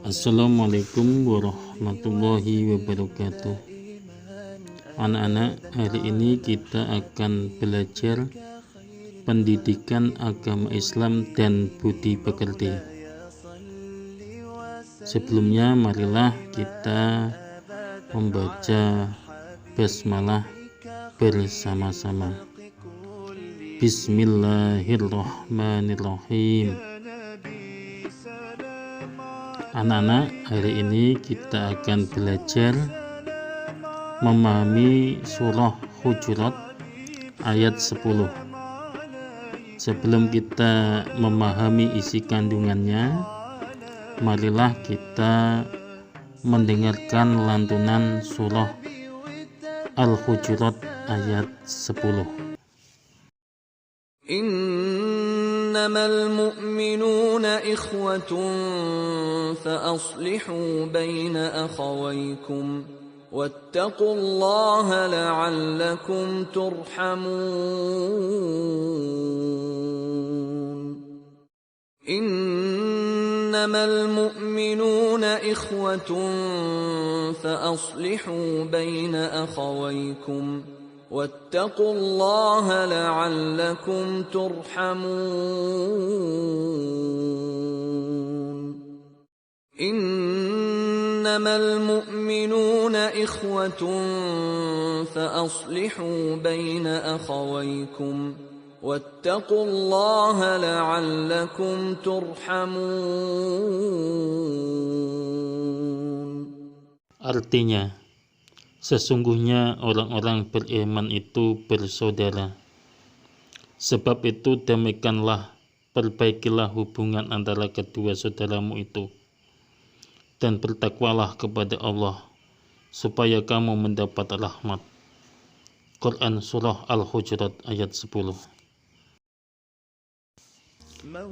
Assalamualaikum warahmatullahi wabarakatuh. Anak-anak, hari ini kita akan belajar pendidikan agama Islam dan budi pekerti. Sebelumnya marilah kita membaca basmalah bersama-sama. Bismillahirrahmanirrahim. Anak-anak, hari ini kita akan belajar memahami surah Hujurat ayat 10. Sebelum kita memahami isi kandungannya, marilah kita mendengarkan lantunan surah Al-Hujurat ayat 10. Innamal mu'minuna ikhwatun fa'aslihu baina akhawaykum wattaqullaha la'allakum turhamun. Innamal mu'minuna ikhwatun fa'aslihu baina akhawaykum wattaqullaha la'allakum turhamun. Innamal mu'minuna ikhwatun fa'aslihu baina akhawaykum wattaqullaha la'allakum turhamun. Artinya, sesungguhnya orang-orang beriman itu bersaudara. Sebab itu damaikanlah, perbaikilah hubungan antara kedua saudaramu itu, dan bertakwalah kepada Allah, supaya kamu mendapat rahmat. Quran Surah Al-Hujurat ayat 10.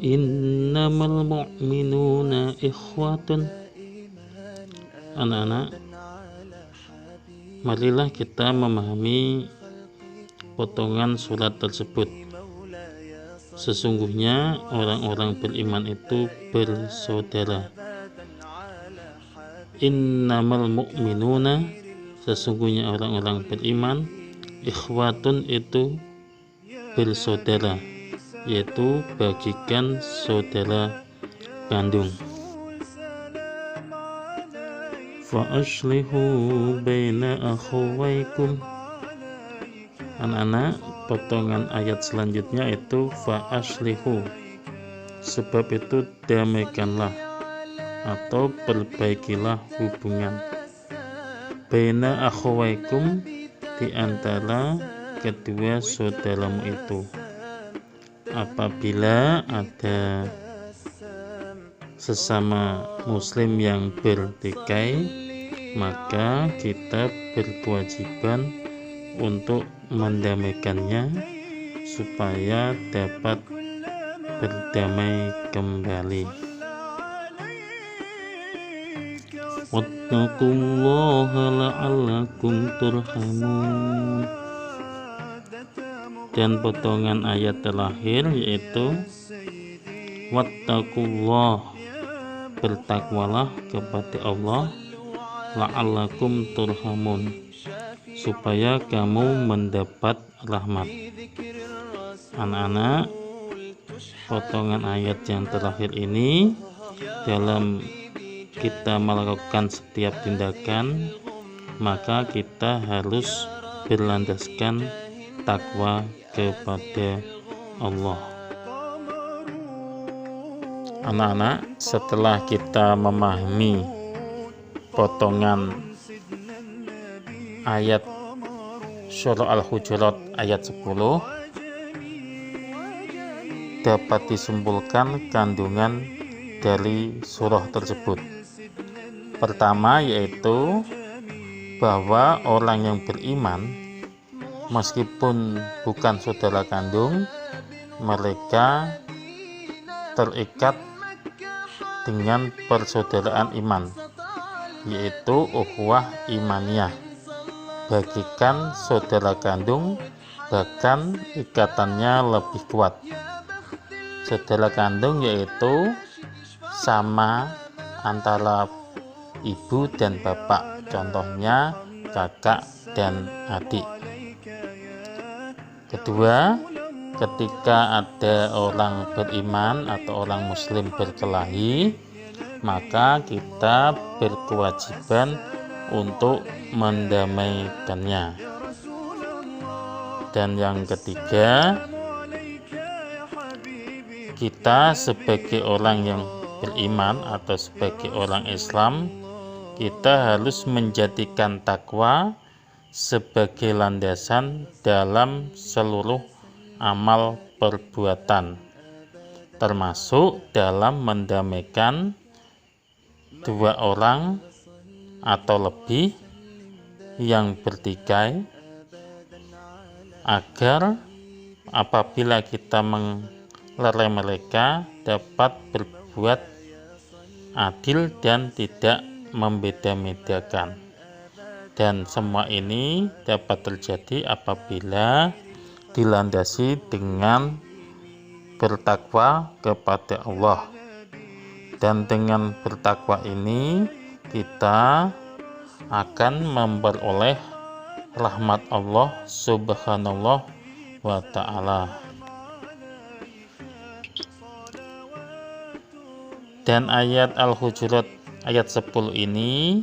Innamal mu'minuna ikhwatun. Anak-anak, marilah kita memahami potongan surat tersebut. Sesungguhnya orang-orang beriman itu bersaudara. Innamal mu'minuna, sesungguhnya orang-orang beriman, ikhwatun itu bersaudara, yaitu bagikan saudara kandung. Fa'aslihu baina akhawaykum. Anak-anak, potongan ayat selanjutnya itu fa'aslihu, sebab itu damaikanlah atau perbaikilah hubungan. Baina akhawaykum, di antara kedua saudaramu itu. Apabila ada sesama muslim yang bertikai, maka kita berkewajiban untuk mendamaikannya supaya dapat berdamai kembali. Wattaqullaha la'allakum turhamun. Dan potongan ayat terakhir yaitu wattaqullah, bertakwalah kepada Allah, la'allakum turhamun, supaya kamu mendapat rahmat. Anak-anak, potongan ayat yang terakhir ini dalam kita melakukan setiap tindakan, maka kita harus berlandaskan takwa kepada Allah. Anak-anak, setelah kita memahami potongan ayat surah Al-Hujurat ayat 10, dapat disimpulkan kandungan dari surah tersebut. Pertama yaitu bahwa orang yang beriman, meskipun bukan saudara kandung, mereka terikat dengan persaudaraan iman, yaitu ukhuwah imaniyah, bagikan saudara kandung, bahkan ikatannya lebih kuat. Saudara kandung yaitu sama antara ibu dan bapak, contohnya kakak dan adik. Kedua, ketika ada orang beriman atau orang muslim berkelahi, maka kita berkewajiban untuk mendamaikannya. Dan yang ketiga, kita sebagai orang yang beriman atau sebagai orang Islam, kita harus menjadikan takwa sebagai landasan dalam seluruh amal perbuatan, termasuk dalam mendamaikan dua orang atau lebih yang bertikai, agar apabila kita melerai mereka dapat berbuat adil dan tidak membeda-bedakan. Dan semua ini dapat terjadi apabila dilandasi dengan bertakwa kepada Allah. Dan dengan bertakwa ini kita akan memperoleh rahmat Allah Subhanahu wa ta'ala. Dan ayat Al-Hujurat ayat 10 ini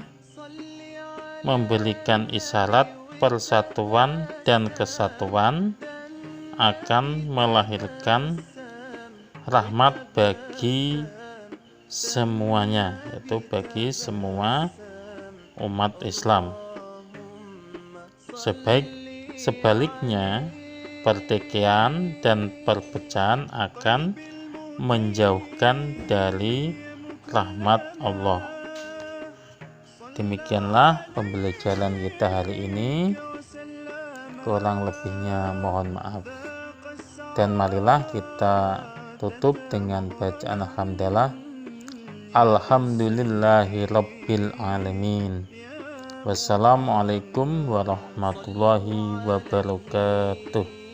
memberikan isyarat persatuan dan kesatuan akan melahirkan rahmat bagi semuanya, yaitu bagi semua umat Islam. Sebaliknya, pertikaian dan perpecahan akan menjauhkan dari rahmat Allah. Demikianlah pembelajaran kita hari ini. Kurang lebihnya mohon maaf. Dan marilah kita tutup dengan bacaan hamdalah. Alhamdulillahirabbil alamin. Wassalamualaikum warahmatullahi wabarakatuh.